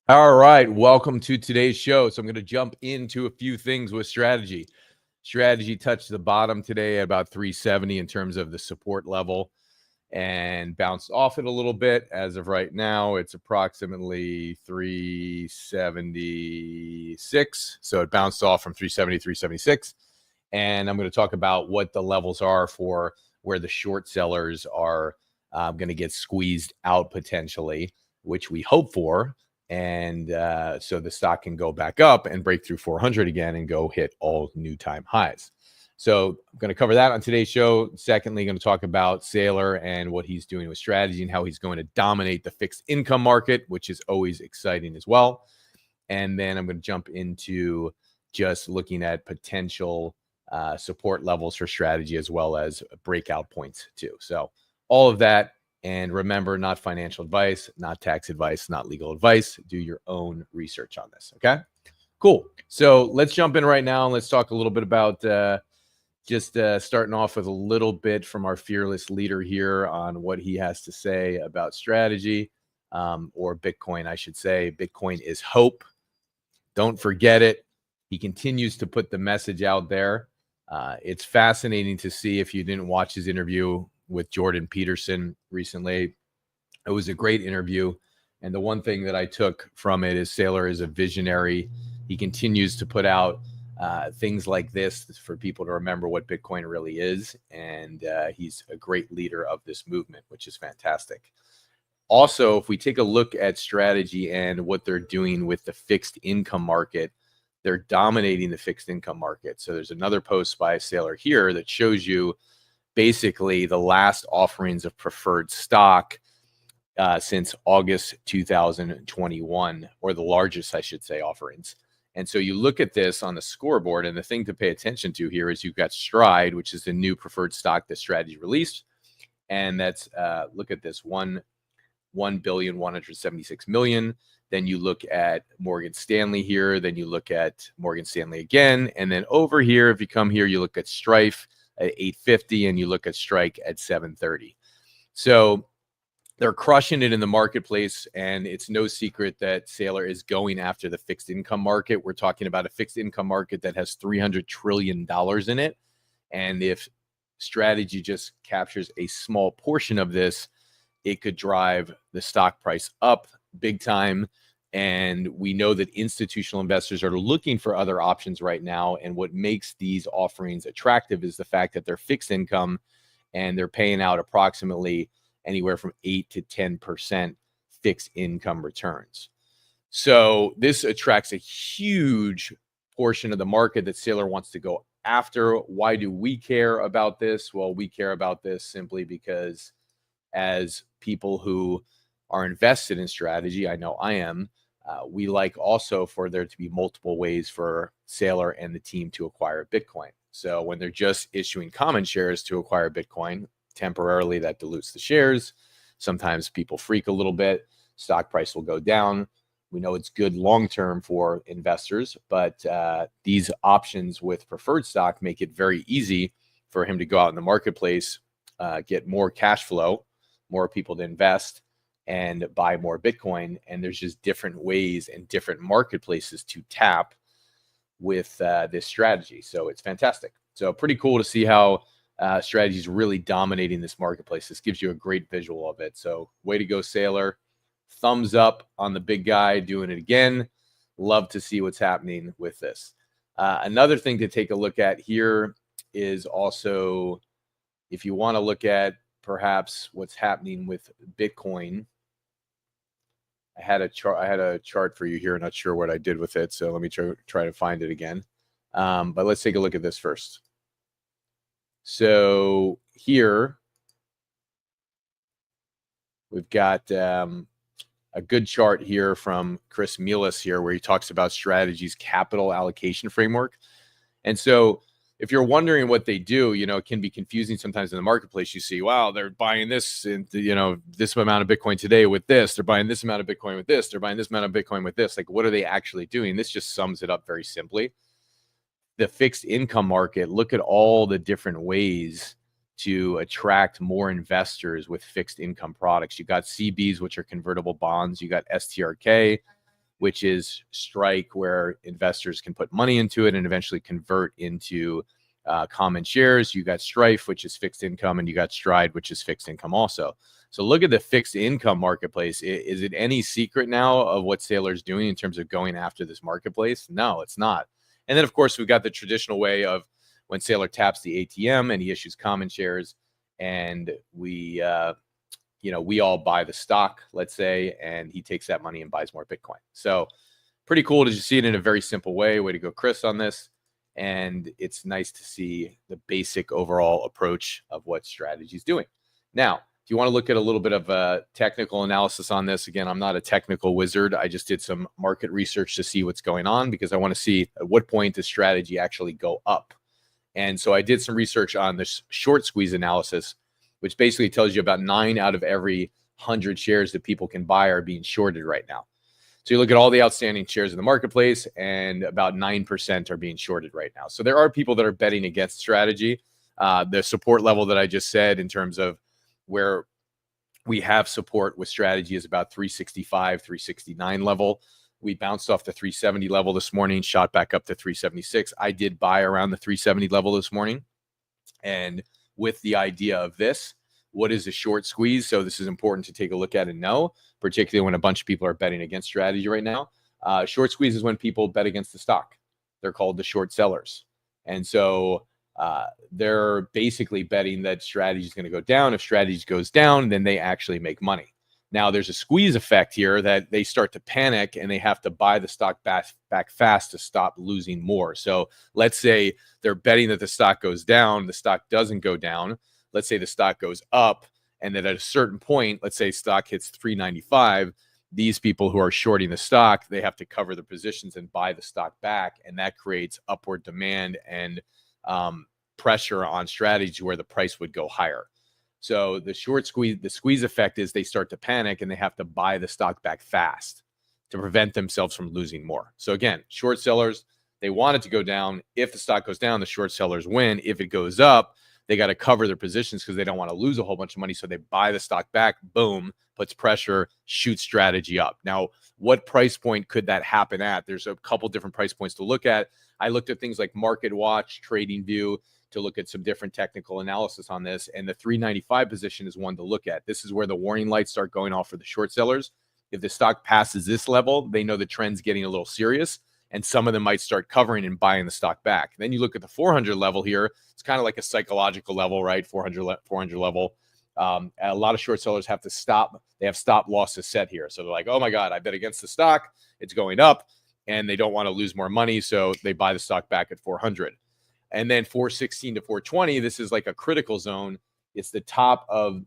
All right, welcome to today's show. So I'm going to jump into a few things with strategy. Strategy touched the bottom today at about 370 in terms of the support level and bounced off it a little bit. As of right now, it's approximately 376. So it bounced off from 370 376. And I'm going to talk about what the levels are for where the short sellers are going to get squeezed out potentially, which we hope for. And so the stock can go back up and break through 400 again and go hit all new time highs. So I'm going to cover that on today's show. Secondly, going to talk about Saylor and what he's doing with strategy and how he's going to dominate the fixed income market, which is always exciting as well. And then I'm going to jump into just looking at potential support levels for strategy as well as breakout points too. So all of that. And remember, not financial advice, not tax advice, not legal advice. Do your own research on this. Okay, cool. So let's jump in right now and let's talk a little bit about starting off with a little bit from our fearless leader here on what he has to say about strategy or Bitcoin, I should say. Bitcoin is hope. Don't forget it. He continues to put the message out there. It's fascinating to see, if you didn't watch his interview with Jordan Peterson recently. It was a great interview. And the one thing that I took from it is Saylor is a visionary. He continues to put out things like this for people to remember what Bitcoin really is. And he's a great leader of this movement, which is fantastic. Also, if we take a look at strategy and what they're doing with the fixed income market, they're dominating the fixed income market. So there's another post by Saylor here that shows you basically the last offerings of preferred stock since August 2021, or the largest, I should say, offerings. And so you look at this on the scoreboard, and the thing to pay attention to here is you've got Stride, which is the new preferred stock that Strategy released. And that's, look at this, 1,176,000,000. Then you look at Morgan Stanley here. Then you look at Morgan Stanley again. And then over here, if you come here, you look at Strife at 850 and you look at Strike at 730. So they're crushing it in the marketplace, and it's no secret that Saylor is going after the fixed income market. We're talking about a fixed income market that has $300 trillion in it. And if strategy just captures a small portion of this, it could drive the stock price up big time. And we know that institutional investors are looking for other options right now. And what makes these offerings attractive is the fact that they're fixed income and they're paying out approximately anywhere from 8 to 10% fixed income returns. So this attracts a huge portion of the market that Saylor wants to go after. Why do we care about this? Well, we care about this simply because as people who are invested in strategy, I know I am, we like also for there to be multiple ways for Saylor and the team to acquire Bitcoin. So when they're just issuing common shares to acquire Bitcoin, temporarily that dilutes the shares. Sometimes people freak a little bit. Stock price will go down. We know it's good long-term for investors, but these options with preferred stock make it very easy for him to go out in the marketplace, get more cash flow, more people to invest, and buy more Bitcoin. And there's just different ways and different marketplaces to tap with this strategy. So it's fantastic. So pretty cool to see how strategy is really dominating this marketplace. This gives you a great visual of it. So way to go, Saylor. Thumbs up on the big guy doing it again. Love to see what's happening with this. Another thing to take a look at here is also, if you want to look at perhaps what's happening with Bitcoin. I had a chart for you here. Not sure what I did with it, so let me try to find it again. But let's take a look at this first. So here we've got a good chart here from Chris Mielis here, where he talks about strategy's capital allocation framework. And so if you're wondering what they do, it can be confusing sometimes in the marketplace. You see, wow, they're buying this, and this amount of Bitcoin today with this. They're buying this amount of Bitcoin with this. They're buying this amount of Bitcoin with this. Like, what are they actually doing? This just sums it up very simply. The fixed income market, look at all the different ways to attract more investors with fixed income products. You got CBs, which are convertible bonds. You got STRK. which is Strike, where investors can put money into it and eventually convert into common shares. You got Strife, which is fixed income, and you got Stride, which is fixed income also. So look at the fixed income marketplace. Is it any secret now of what Saylor's doing in terms of going after this marketplace? No, it's not. And then, of course, we've got the traditional way of when Saylor taps the ATM and he issues common shares, and we all buy the stock, let's say, and he takes that money and buys more Bitcoin. So pretty cool to just see it in a very simple way. Way to go, Chris, on this. And it's nice to see the basic overall approach of what strategy is doing. Now, if you want to look at a little bit of a technical analysis on this, again, I'm not a technical wizard. I just did some market research to see what's going on because I want to see at what point does strategy actually go up. And so I did some research on this short squeeze analysis, which basically tells you about 9 out of every 100 shares that people can buy are being shorted right now. So you look at all the outstanding shares in the marketplace, and about 9% are being shorted right now. So there are people that are betting against strategy. The support level that I just said in terms of where we have support with strategy is about 365, 369 level. We bounced off the 370 level this morning, shot back up to 376. I did buy around the 370 level this morning. And with the idea of this, what is a short squeeze? So this is important to take a look at and know, particularly when a bunch of people are betting against strategy right now. Short squeeze is when people bet against the stock. They're called the short sellers. And so they're basically betting that strategy is going to go down. If strategy goes down, then they actually make money. Now, there's a squeeze effect here that they start to panic and they have to buy the stock back fast to stop losing more. So let's say they're betting that the stock goes down. The stock doesn't go down. Let's say the stock goes up, and then at a certain point, let's say stock hits 395. These people who are shorting the stock, they have to cover their positions and buy the stock back. And that creates upward demand and pressure on strategy where the price would go higher. So the squeeze effect is they start to panic and they have to buy the stock back fast to prevent themselves from losing more. So again, short sellers, they want it to go down. If the stock goes down, the short sellers win. If it goes up, they got to cover their positions because they don't want to lose a whole bunch of money. So they buy the stock back, boom, puts pressure, shoots strategy up. Now, what price point could that happen at? There's a couple different price points to look at. I looked at things like Market Watch, Trading View, to look at some different technical analysis on this. And the 395 position is one to look at. This is where the warning lights start going off for the short sellers. If the stock passes this level, they know the trend's getting a little serious, and some of them might start covering and buying the stock back. Then you look at the 400 level here. It's kind of like a psychological level, right? 400 level. A lot of short sellers have to stop. They have stop losses set here. So they're like, oh my God, I bet against the stock. It's going up, and they don't want to lose more money. So they buy the stock back at 400. And then 416 to 420, this is like a critical zone. It's the top of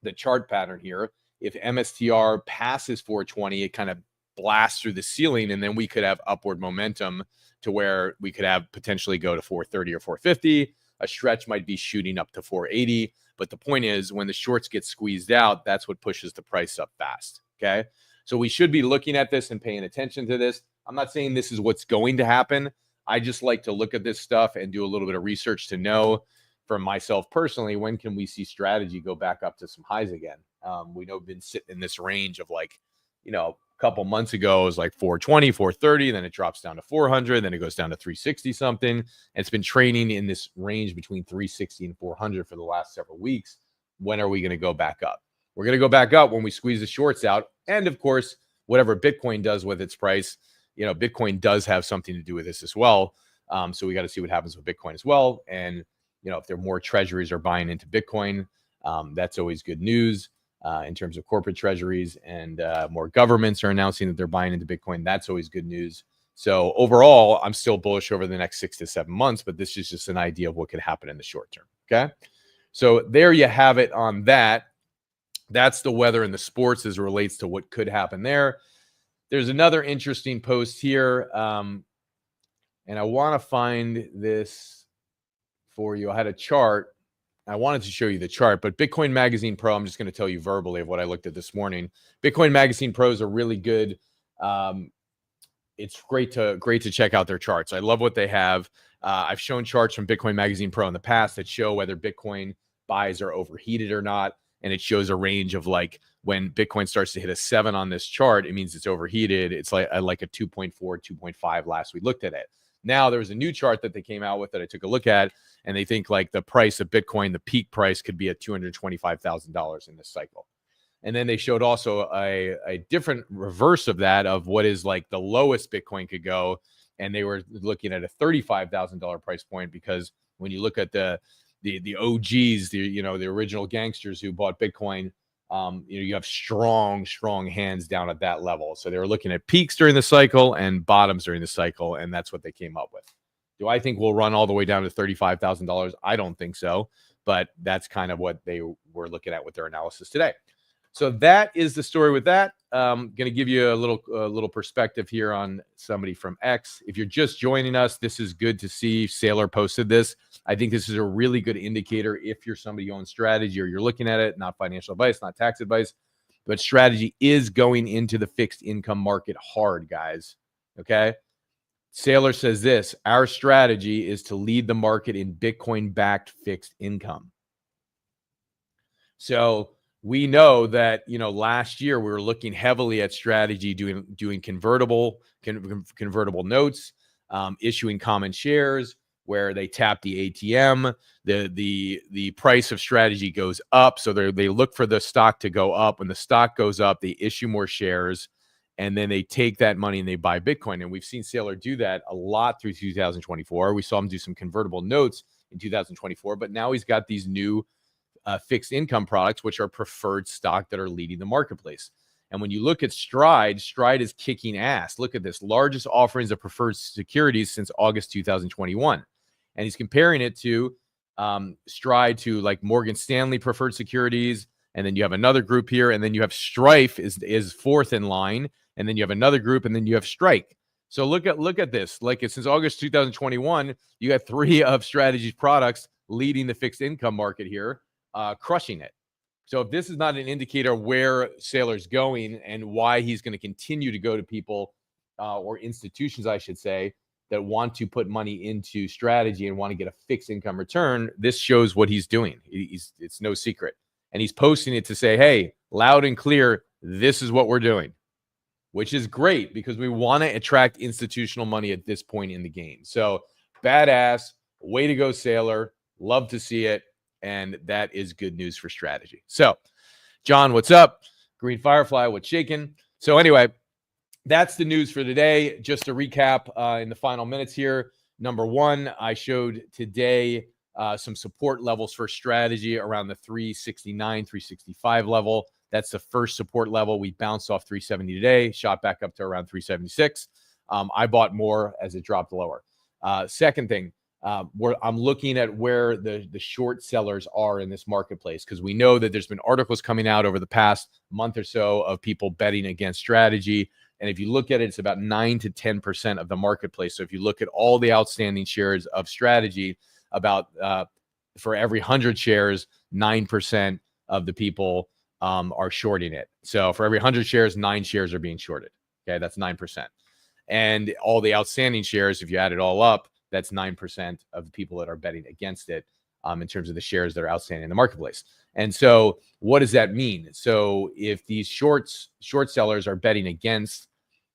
the chart pattern here. If MSTR passes 420, it kind of blasts through the ceiling, and then we could have upward momentum to where we could have potentially go to 430 or 450. A stretch might be shooting up to 480. But the point is, when the shorts get squeezed out, that's what pushes the price up fast. Okay. So we should be looking at this and paying attention to this. I'm not saying this is what's going to happen. I just like to look at this stuff and do a little bit of research to know for myself personally, when can we see strategy go back up to some highs again? We know we've been sitting in this range of like, a couple months ago, it was like 420, 430, then it drops down to 400, then it goes down to 360 something. And it's been trading in this range between 360 and 400 for the last several weeks. When are we going to go back up? We're going to go back up when we squeeze the shorts out. And of course, whatever Bitcoin does with its price, Bitcoin does have something to do with this as well. So we got to see what happens with Bitcoin as well. And, if there are more treasuries are buying into Bitcoin, that's always good news in terms of corporate treasuries, and more governments are announcing that they're buying into Bitcoin. That's always good news. So overall, I'm still bullish over the next 6 to 7 months, but this is just an idea of what could happen in the short term. Okay. So there you have it on that. That's the weather and the sports as it relates to what could happen there. There's another interesting post here, and I want to find this for you. I had a chart. I wanted to show you the chart, but Bitcoin Magazine Pro, I'm just going to tell you verbally of what I looked at this morning. Bitcoin Magazine Pros are really good. It's great to check out their charts. I love what they have. I've shown charts from Bitcoin Magazine Pro in the past that show whether Bitcoin buys are overheated or not. And it shows a range of like when Bitcoin starts to hit a 7 on this chart, it means it's overheated. It's like a 2.4, 2.5 last we looked at it. Now there was a new chart that they came out with that I took a look at, and they think like the price of Bitcoin, the peak price could be at $225,000 in this cycle. And then they showed also a different reverse of that, of what is like the lowest Bitcoin could go. And they were looking at a $35,000 price point, because when you look at the OGs, the original gangsters who bought Bitcoin, you have strong hands down at that level. So they were looking at peaks during the cycle and bottoms during the cycle, and that's what they came up with. Do I think we'll run all the way down to $35,000? I don't think so, but that's kind of what they were looking at with their analysis today. So that is the story with that. Going to give you a little perspective here on somebody from X. If you're just joining us, this is good to see. Sailor posted this. I think this is a really good indicator if you're somebody who owns strategy or you're looking at it, not financial advice, not tax advice, but strategy is going into the fixed income market hard, guys. Okay. Sailor says this: our strategy is to lead the market in Bitcoin-backed fixed income. So we know that, last year we were looking heavily at strategy, doing convertible notes, issuing common shares where they tap the ATM. The price of strategy goes up, so they look for the stock to go up. When the stock goes up, they issue more shares, and then they take that money and they buy Bitcoin. And we've seen Sailor do that a lot through 2024. We saw him do some convertible notes in 2024, but now he's got these new fixed income products, which are preferred stock that are leading the marketplace. And when you look at Stride is kicking ass. Look at this: largest offerings of preferred securities since August 2021. And he's comparing it to Stride to like Morgan Stanley preferred securities. And then you have another group here. And then you have Strife is fourth in line. And then you have another group. And then you have Strike. So look at this. Like, since August 2021, you got 3 of Strategy's products leading the fixed income market here. Crushing it. So if this is not an indicator where Sailor's going and why he's going to continue to go to people or institutions, I should say, that want to put money into strategy and want to get a fixed income return, this shows what he's doing. It's no secret. And he's posting it to say, hey, loud and clear, this is what we're doing, which is great because we want to attract institutional money at this point in the game. So badass, way to go, Sailor. Love to see it. And that is good news for strategy. So, John, what's up? Green Firefly, what's shaking? So anyway, that's the news for today. Just to recap in the final minutes here. Number one, I showed today some support levels for strategy around the 369, 365 level. That's the first support level. We bounced off 370 today, shot back up to around 376. I bought more as it dropped lower. Second thing, I'm looking at where the short sellers are in this marketplace, because we know that there's been articles coming out over the past month or so of people betting against strategy. And if you look at it, it's about 9 to 10% of the marketplace. So if you look at all the outstanding shares of strategy, about for every 100 shares, 9% of the people are shorting it. So for every 100 shares, 9 shares are being shorted. Okay, that's 9%. And all the outstanding shares, if you add it all up, that's 9% of the people that are betting against it in terms of the shares that are outstanding in the marketplace. And so what does that mean? So if these short sellers are betting against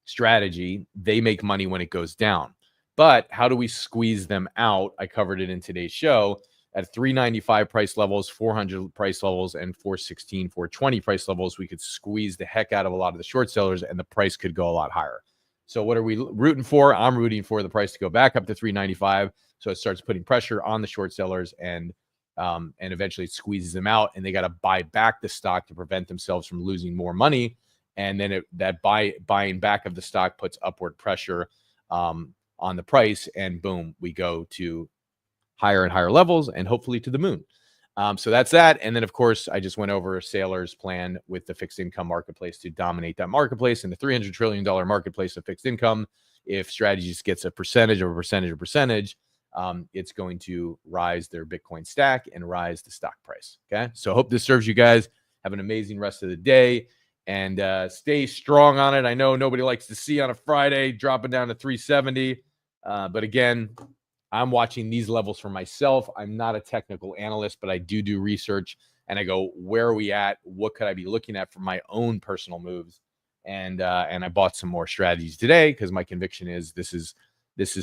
strategy, they make money when it goes down. But how do we squeeze them out? I covered it in today's show. At 395 price levels, 400 price levels, and 416, 420 price levels, we could squeeze the heck out of a lot of the short sellers, and the price could go a lot higher. So what are we rooting for? I'm rooting for the price to go back up to 395, so it starts putting pressure on the short sellers, and eventually it squeezes them out, and they got to buy back the stock to prevent themselves from losing more money. And then that buying back of the stock puts upward pressure on the price, and boom, we go to higher and higher levels, and hopefully to the moon. So that's that. And then, of course, I just went over Sailor's plan with the fixed income marketplace to dominate that marketplace in the $300 trillion marketplace of fixed income. If strategies gets a percentage, it's going to rise their Bitcoin stack and rise the stock price. Okay. So I hope this serves you guys. Have an amazing rest of the day, and stay strong on it. I know nobody likes to see on a Friday dropping down to 370. But again, I'm watching these levels for myself. I'm not a technical analyst, but I do research, and I go, where are we at? What could I be looking at for my own personal moves? And I bought some more strategies today because my conviction is this is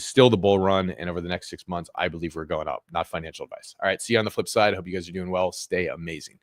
still the bull run, and over the next 6 months, I believe we're going up. Not financial advice. All right, see you on the flip side. I hope you guys are doing well. Stay amazing.